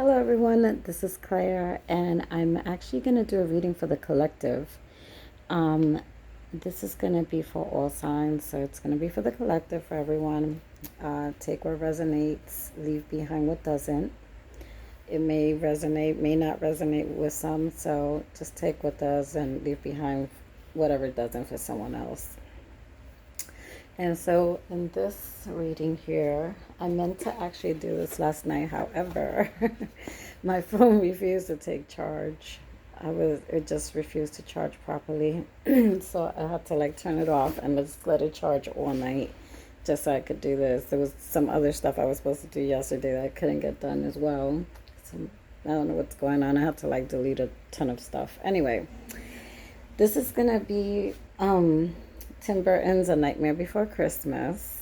Hello everyone, this is Clara and I'm actually going to do a reading for the collective. Um, this is going to be for all signs, so it's going to be for the collective for everyone. Take what resonates, leave behind what doesn't. It may resonate, may not resonate with some, so just take what does and leave behind whatever doesn't for someone else. And so in this reading here, I meant to actually do this last night. However, my phone refused to take charge. It just refused to charge properly. So I had to turn it off and just let it charge all night just so I could do this. There was some other stuff I was supposed to do yesterday that I couldn't get done as well. So I don't know what's going on. I had to delete a ton of stuff. Anyway, this is gonna be Tim Burton's A Nightmare Before Christmas.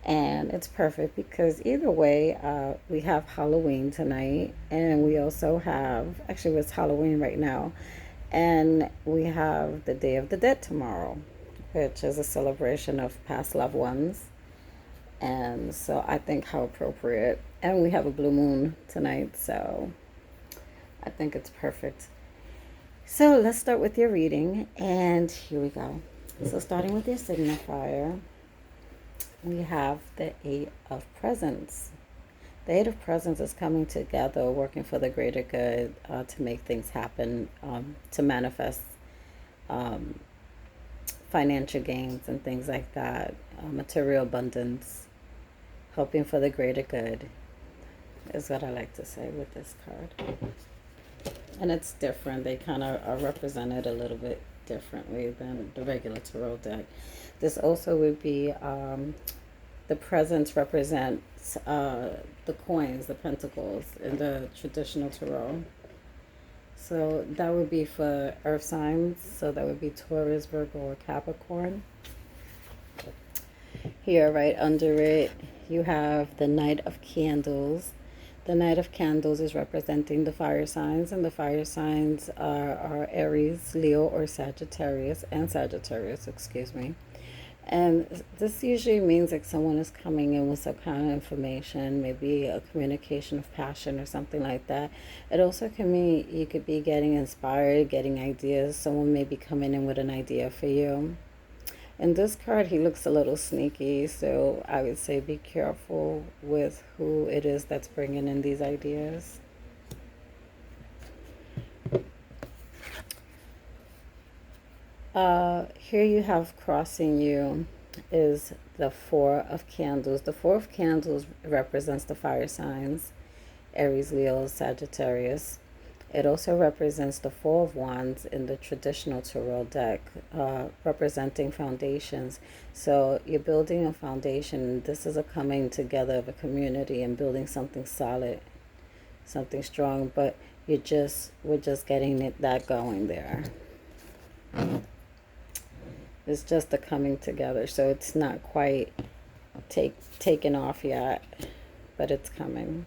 And it's perfect because either way, we have Halloween tonight, and we also have, actually, it's Halloween right now, and we have the Day of the Dead tomorrow, which is a celebration of past loved ones. And so I think how appropriate. And we have a blue moon tonight, so I think it's perfect. So let's start with your reading, and here we go. So starting with your signifier, we have the Eight of Presents. The Eight of Presents is coming together, working for the greater good, to make things happen, to manifest financial gains and things like that, material abundance, hoping for the greater good is what I like to say with this card. And it's different. They kind of are represented a little bit differently than the regular tarot deck. This also would be the presents represents the coins, the pentacles in the traditional tarot. So that would be for earth signs. So that would be Taurus, Virgo, or Capricorn. Here, right under it, you have the Knight of Candles. The Knight of Candles is representing the fire signs, and the fire signs are Aries, Leo, or Sagittarius, excuse me. And this usually means someone is coming in with some kind of information, maybe a communication of passion or something like that. It also can mean you could be getting inspired, getting ideas. Someone may be coming in with an idea for you. In this card, he looks a little sneaky, so I would say be careful with who it is that's bringing in these ideas. Here you have crossing you is the Four of Candles. The Four of Candles represents the fire signs, Aries, Leo, Sagittarius. It also represents the Four of Wands in the traditional tarot deck, representing foundations. So you're building a foundation. This is a coming together of a community and building something solid, something strong. But we're just getting that going there. It's just a coming together. So it's not quite taken off yet, but it's coming.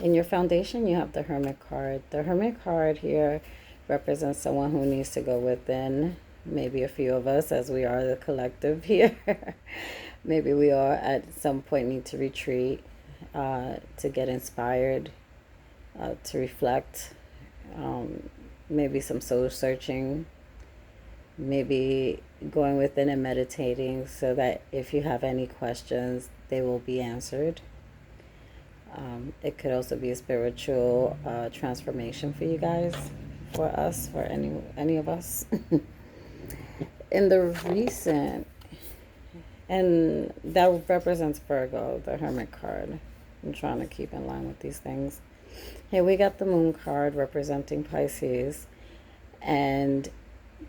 In your foundation, you have the Hermit card. The Hermit card here represents someone who needs to go within. Maybe a few of us, as we are the collective here. Maybe we all at some point need to retreat, to get inspired, to reflect, maybe some soul searching, maybe going within and meditating so that if you have any questions, they will be answered. It could also be a spiritual transformation for you guys, for us, for any of us. In the recent, and that represents Virgo, the Hermit card. I'm trying to keep in line with these things. Here we got the Moon card representing Pisces. And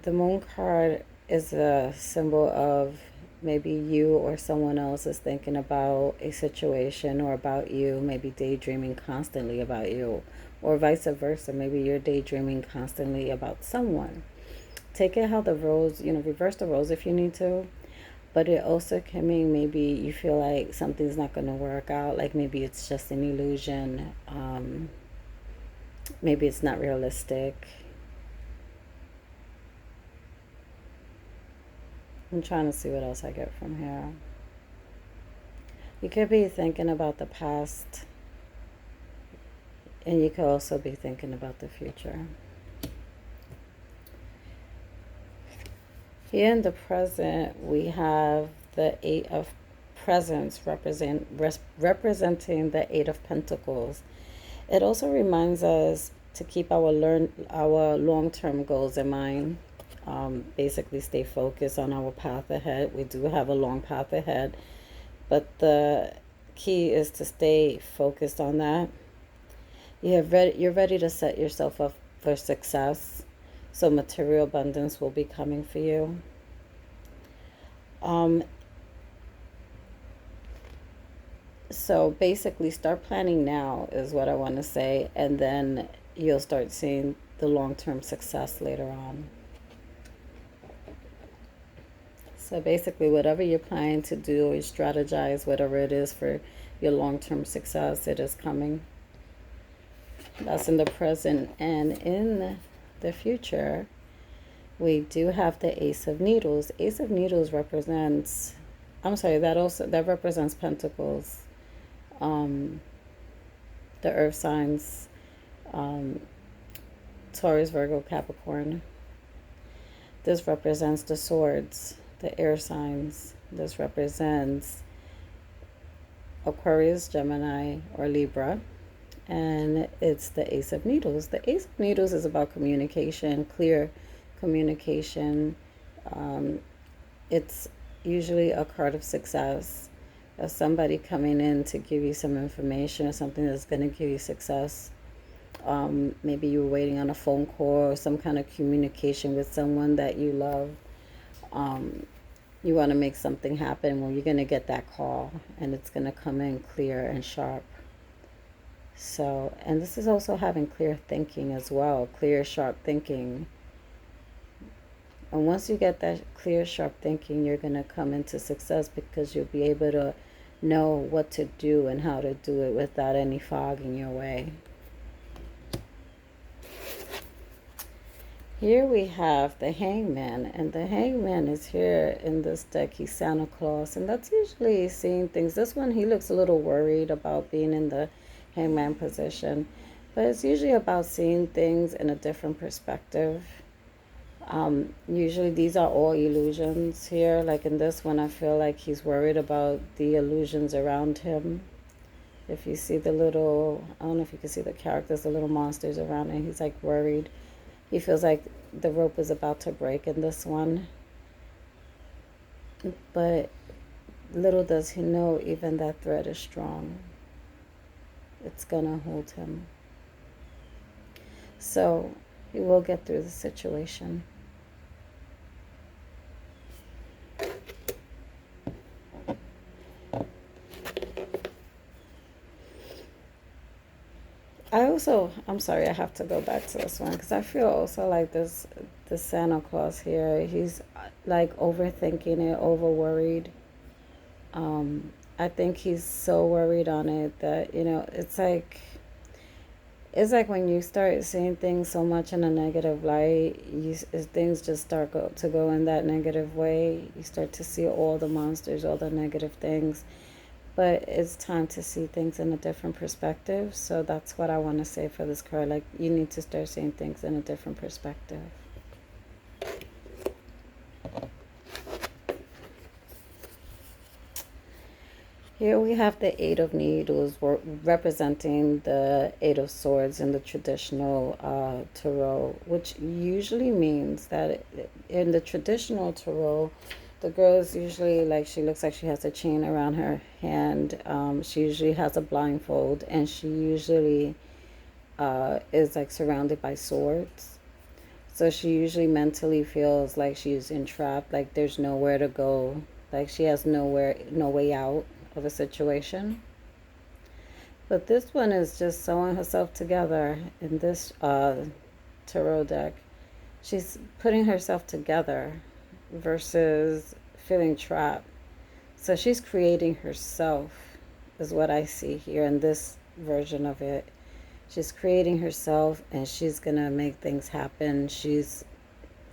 the Moon card is a symbol of maybe you or someone else is thinking about a situation or about you, maybe daydreaming constantly about you, or vice versa. Maybe you're daydreaming constantly about someone. Take it how the roles, reverse the roles if you need to. But it also can mean maybe you feel like something's not going to work out. Like maybe it's just an illusion. Maybe it's not realistic. I'm trying to see what else I get from here. You could be thinking about the past And you could also be thinking about the future. Here in the present, we have the Eight of Presents representing the Eight of Pentacles. It also reminds us to keep our long-term goals in mind. Basically, stay focused on our path ahead. We do have a long path ahead, but the key is to stay focused on that. You're ready to set yourself up for success. So material abundance will be coming for you. So basically start planning now is what I want to say. And then you'll start seeing the long-term success later on. So basically whatever you're planning to do or strategize, whatever it is for your long-term success, it is coming. That's in the present. And in the future, we do have the Ace of Needles. Ace of Needles represents, that represents Pentacles, the earth signs, Taurus, Virgo, Capricorn. This represents the swords, the air signs. This represents Aquarius, Gemini, or Libra. And it's the Ace of Needles. The Ace of Needles is about communication, clear communication. It's usually a card of success, of somebody coming in to give you some information or something that's going to give you success. Maybe you were waiting on a phone call or some kind of communication with someone that you love. You want to make something happen. Well, you're going to get that call and it's going to come in clear and sharp. So, and this is also having clear thinking as well, clear, sharp thinking. And once you get that clear, sharp thinking, you're going to come into success because you'll be able to know what to do and how to do it without any fog in your way. Here we have the Hangman, and the Hangman is here in this deck. He's Santa Claus, and that's usually seeing things. This one, he looks a little worried about being in the Hangman position, but it's usually about seeing things in a different perspective. Usually these are all illusions here. Like in this one, I feel like he's worried about the illusions around him. If you see the little, I don't know if you can see the characters, the little monsters around him, he's like worried. He feels like the rope is about to break in this one. But little does he know, even that thread is strong. It's gonna hold him. So he will get through the situation. I'm sorry, I have to go back to this one because I feel also like the Santa Claus here, he's like overthinking it, over worried. I think he's so worried on it that, it's like when you start seeing things so much in a negative light, things just start to go in that negative way. You start to see all the monsters, all the negative things. But it's time to see things in a different perspective. So that's what I want to say for this card. Like, you need to start seeing things in a different perspective. Here we have the Eight of Needles representing the Eight of Swords in the traditional tarot, which usually means that in the traditional tarot, the girl is usually like, she looks like she has a chain around her hand. She usually has a blindfold, and she usually is like surrounded by swords. So she usually mentally feels like she's entrapped, like there's nowhere to go, like she has no way out of a situation. But this one is just sewing herself together in this tarot deck. She's putting herself together versus feeling trapped. So she's creating herself, is what I see here in this version of it. She's creating herself, and she's gonna make things happen. She's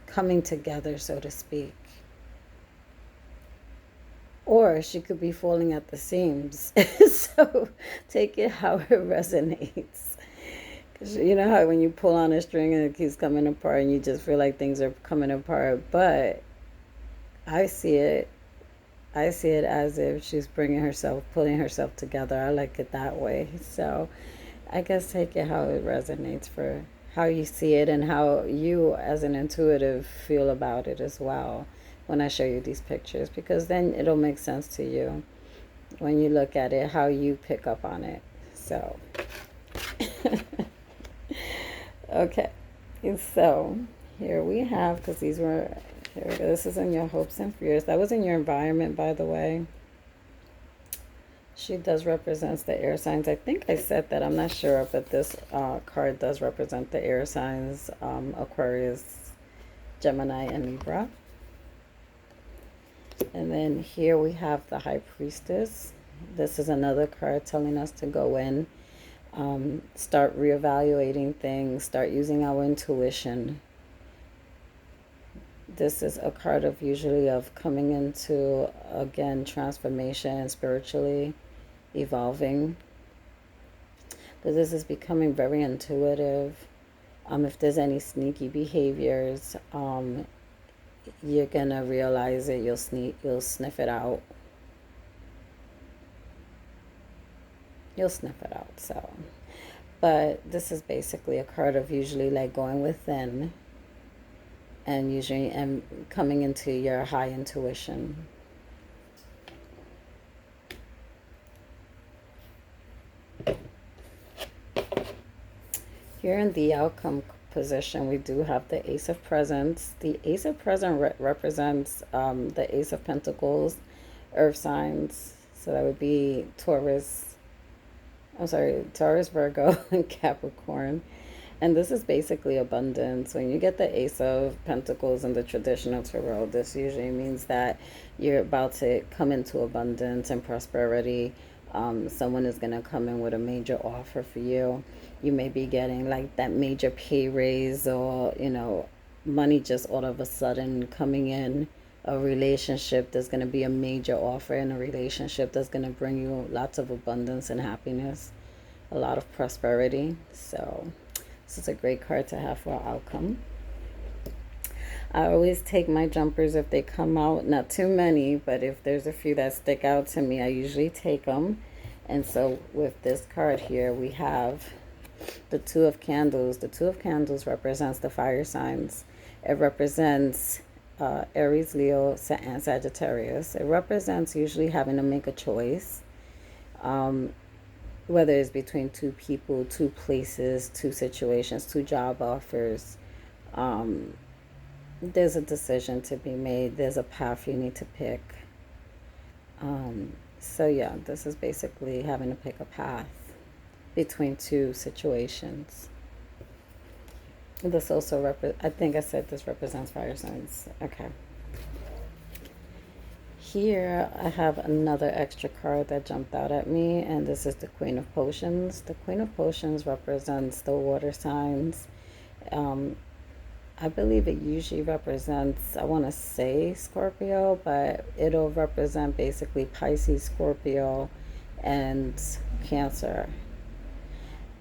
coming together, so to speak. Or she could be falling at the seams. So take it how it resonates. 'Cause you know how when you pull on a string and it keeps coming apart and you just feel like things are coming apart. But I see it. I see it as if she's bringing herself, pulling herself together. I like it that way. So I guess take it how it resonates for how you see it and how you as an intuitive feel about it as well when I show you these pictures, because then it'll make sense to you when you look at it, how you pick up on it. So okay, so here we have, because these were, here we go. This is in your hopes and fears. That was in your environment, by the way. She does represent the air signs. I think I said that. I'm not sure, but this card does represent the air signs, Aquarius, Gemini, and Libra. And then here we have the High Priestess. This is another card telling us to go in, start reevaluating things, start using our intuition. This is a card of usually of coming into, again, transformation, spiritually evolving. Because this is becoming very intuitive. If there's any sneaky behaviors, you're gonna realize it. You'll sniff it out. You'll sniff it out. So, but this is basically a card of usually like going within and usually and coming into your high intuition. Here in the outcome position, we do have the Ace of Presents. The Ace of Presents represents the Ace of Pentacles, earth signs. So that would be Taurus, Virgo, and Capricorn. And this is basically abundance. When you get the Ace of Pentacles in the traditional tarot, this usually means that you're about to come into abundance and prosperity. Someone is going to come in with a major offer for you. You may be getting like that major pay raise, or, you know, money just all of a sudden coming in. A relationship, there's going to be a major offer in a relationship that's going to bring you lots of abundance and happiness, a lot of prosperity. So this is a great card to have for outcome. I always take my jumpers if they come out, not too many, but if there's a few that stick out to me, I usually take them. And so with this card here, we have the Two of Candles. The Two of Candles represents the fire signs. It represents Aries, Leo, and Sagittarius. It represents usually having to make a choice, whether it's between two people, two places, two situations, two job offers. There's a decision to be made. There's a path you need to pick. So yeah, this is basically having to pick a path between two situations. This also I think I said this represents fire signs. Okay. Here I have another extra card that jumped out at me, and this is the Queen of Potions. The Queen of Potions represents the water signs. I believe it usually represents, I want to say Scorpio, but it'll represent basically Pisces, Scorpio, and Cancer.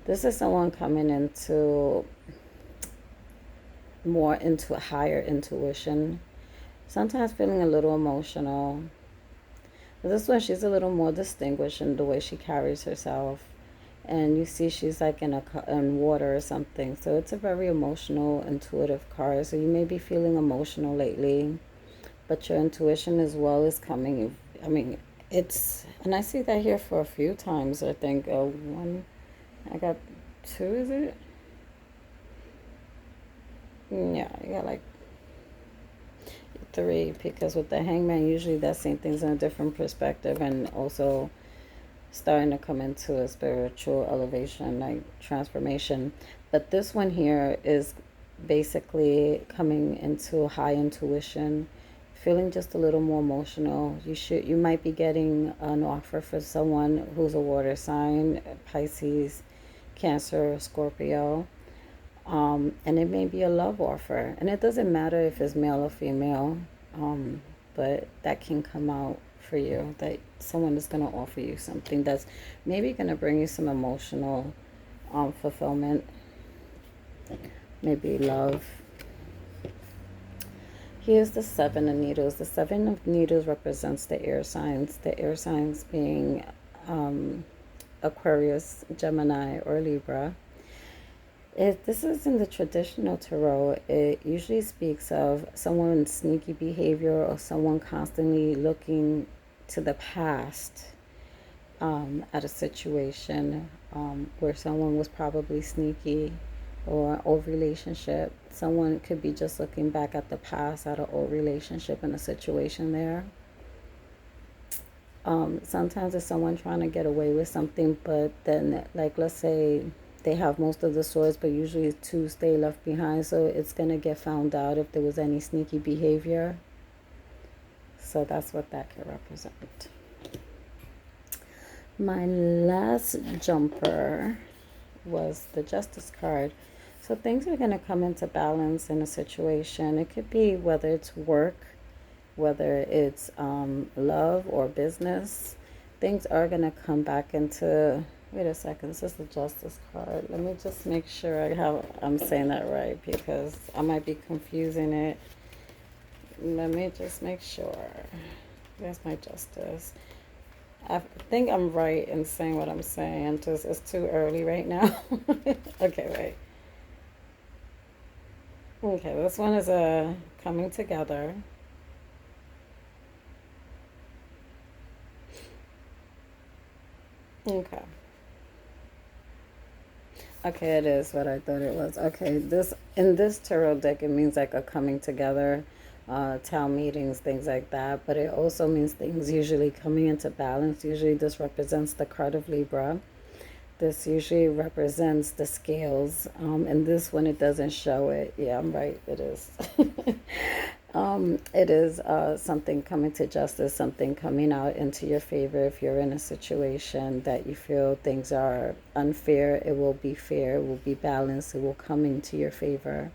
This is someone coming into more into higher intuition, sometimes feeling a little emotional. But this one, she's a little more distinguished in the way she carries herself. And you see she's like in water or something. So it's a very emotional, intuitive card. So you may be feeling emotional lately, but your intuition as well is coming. I mean, it's, and I see that here for a few times. I think one, I got two, is it? Yeah, I got like three, because with the Hangman, usually that's seeing things in a different perspective, and also starting to come into a spiritual elevation, like transformation. But this one here is basically coming into high intuition, feeling just a little more emotional. You might be getting an offer for someone who's a water sign, Pisces, Cancer, Scorpio. And it may be a love offer, and it doesn't matter if it's male or female, but that can come out for you, that someone is going to offer you something that's maybe going to bring you some emotional fulfillment, maybe love. Here's the Seven of Needles. The Seven of Needles represents the air signs. The air signs being Aquarius, Gemini, or Libra. If this is in the traditional tarot, it usually speaks of someone's sneaky behavior or someone constantly looking to the past at a situation where someone was probably sneaky, or old relationship. Someone could be just looking back at the past at an old relationship and a situation there. Sometimes it's someone trying to get away with something, but then, like, let's say they have most of the swords, but usually two stay left behind, so it's going to get found out if there was any sneaky behavior. So that's what that could represent. My last jumper was the Justice card. So things are going to come into balance in a situation. It could be whether it's work, whether it's love or business. Things are going to come back into... Wait a second, this is the Justice card. Let me just make sure I'm saying that right, because I might be confusing it. Let me just make sure. There's my Justice. I think I'm right in saying what I'm saying. Just it's too early right now. Okay, wait. Okay, this one is a coming together. Okay. Okay, it is what I thought it was. Okay, this in this tarot deck, it means like a coming together, town meetings, things like that. But it also means things usually coming into balance. Usually, this represents the card of Libra. This usually represents the scales. And this one, it doesn't show it. Yeah, I'm right. It is. It is something coming to justice, something coming out into your favor. If you're in a situation that you feel things are unfair, it will be fair, it will be balanced, it will come into your favor.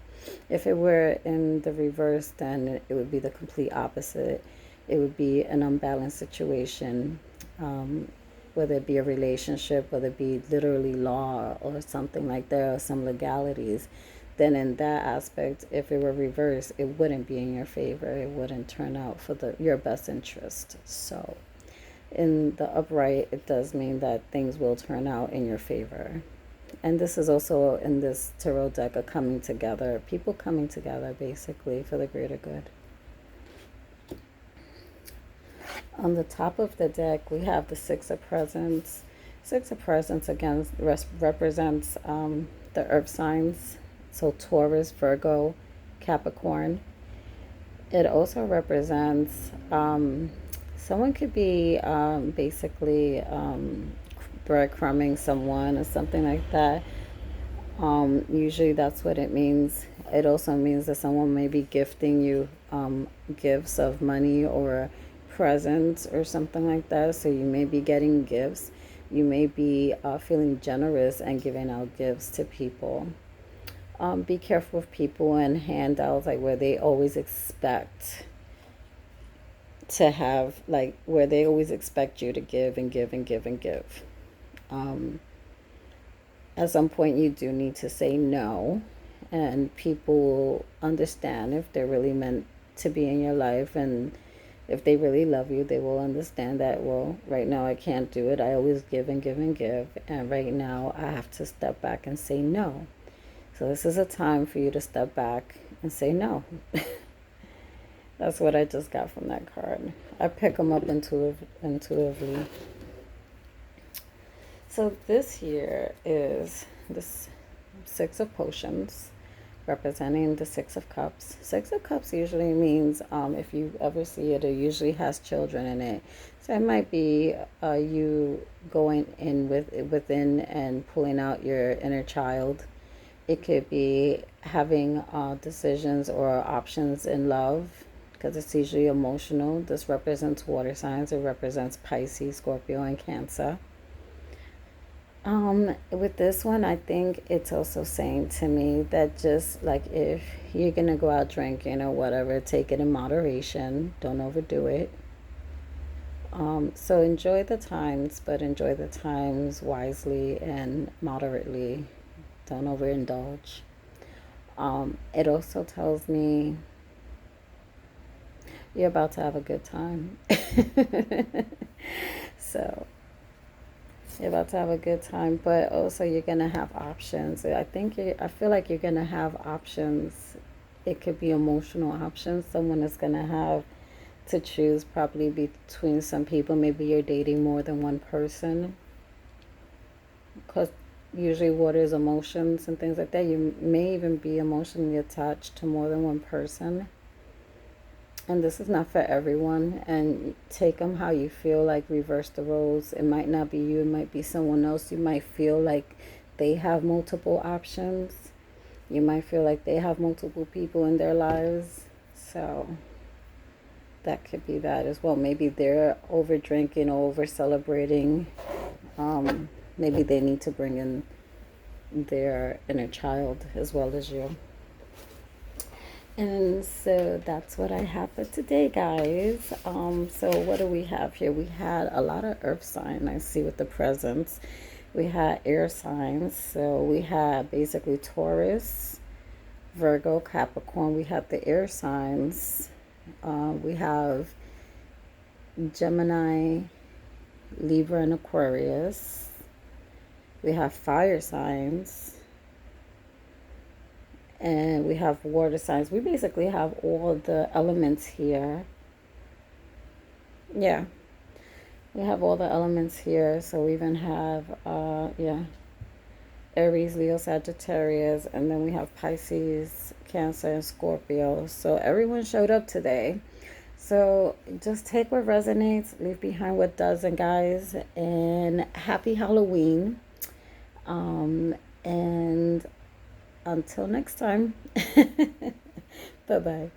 If it were in the reverse, then it would be the complete opposite. It would be an unbalanced situation, whether it be a relationship, whether it be literally law or something like that, or some legalities. Then in that aspect, if it were reversed, it wouldn't be in your favor. It wouldn't turn out for your best interest. So in the upright, it does mean that things will turn out in your favor. And this is also in this tarot deck a coming together, people coming together basically for the greater good. On the top of the deck, we have the Six of Presents. Six of Presents again represents the earth signs. So Taurus, Virgo, Capricorn. It also represents someone could be basically breadcrumbing someone or something like that. Usually that's what it means. It also means that someone may be gifting you gifts of money or presents or something like that. So you may be getting gifts. You may be feeling generous and giving out gifts to people. Be careful with people and handouts, like where they always expect to have, like where they always expect you to give and give and give and give. At some point, you do need to say no, and people will understand if they're really meant to be in your life, and if they really love you, they will understand that, well, right now I can't do it. I always give and give and give, and right now I have to step back and say no. So this is a time for you to step back and say no. That's what I just got from that card. I pick them up intuitively. So this here is this Six of Potions, representing the Six of Cups. Six of Cups usually means, if you ever see it, it usually has children in it. So it might be you going in within and pulling out your inner child. It could be having decisions or options in love, because it's usually emotional. This represents water signs. It represents Pisces, Scorpio, and Cancer. With this one, I think it's also saying to me that just like if you're going to go out drinking or whatever, take it in moderation. Don't overdo it. So enjoy the times, but enjoy the times wisely and moderately. Don't overindulge. It also tells me you're about to have a good time. So you're about to have a good time, but also you're gonna have options. I feel like you're gonna have options. It could be emotional options. Someone is gonna have to choose probably between some people. Maybe you're dating more than one person, because usually water is emotions and things like that. You may even be emotionally attached to more than one person. And this is not for everyone. And take them how you feel, like reverse the roles. It might not be you, it might be someone else. You might feel like they have multiple options. You might feel like they have multiple people in their lives. So that could be that as well. Maybe they're over drinking or over celebrating. Maybe they need to bring in their inner child as well as you. And so that's what I have for today, guys. So what do we have here? We had a lot of earth sign, I see, with the presents. We had air signs. So we had basically Taurus, Virgo, Capricorn. We have the air signs. We have Gemini, Libra, and Aquarius. We have fire signs. And we have water signs. We basically have all the elements here. Yeah, we have all the elements here. So we even have, Aries, Leo, Sagittarius, and then we have Pisces, Cancer, and Scorpio. So everyone showed up today. So just take what resonates, leave behind what doesn't, guys. And happy Halloween. And until next time, bye-bye.